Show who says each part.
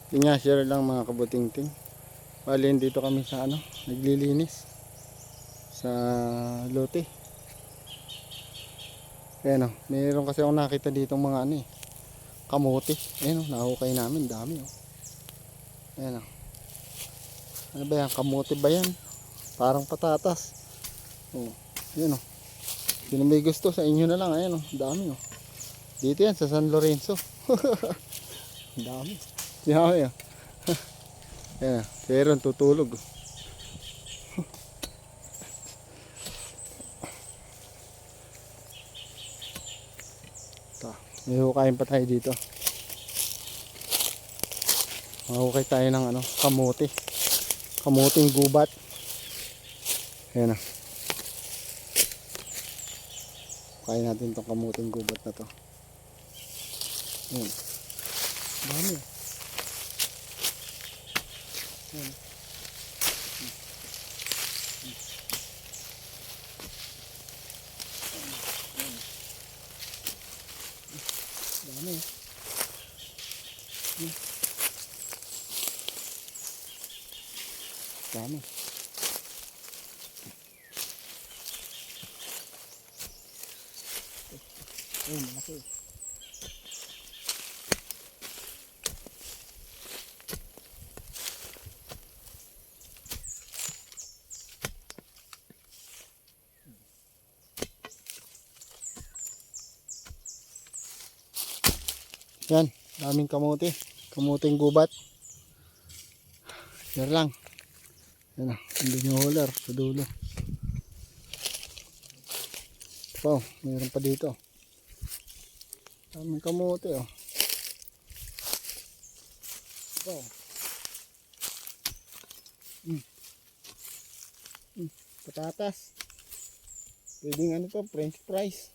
Speaker 1: Pinya-share lang mga kabutingting. Bali dito kami sa naglilinis sa lote. Ayan mayroon kasi ako nakita dito mga kamote. Ayan nahukay namin, dami Ayan ano ba yan, kamote ba yan? Parang patatas. Ayan sino may gusto sa inyo na lang. Ayan dami dito yan sa San Lorenzo. Dami. Dami Ayan, pero tutulog. Ito, may hukayin pa tayo dito. Mahukay tayo ng kamote. Kamuting gubat. Ayan hukayin natin itong kamuting gubat na to. Ayan. Dami Ayan. Dami Dami. Malaki. Yan, daming kamote. Kamuting gubat. Yan lang. Yan hindi nyo hular sa dulo. Wow, mayroon pa dito. Daming kamote Wow. Patatas. Pwedeng pa, French fries.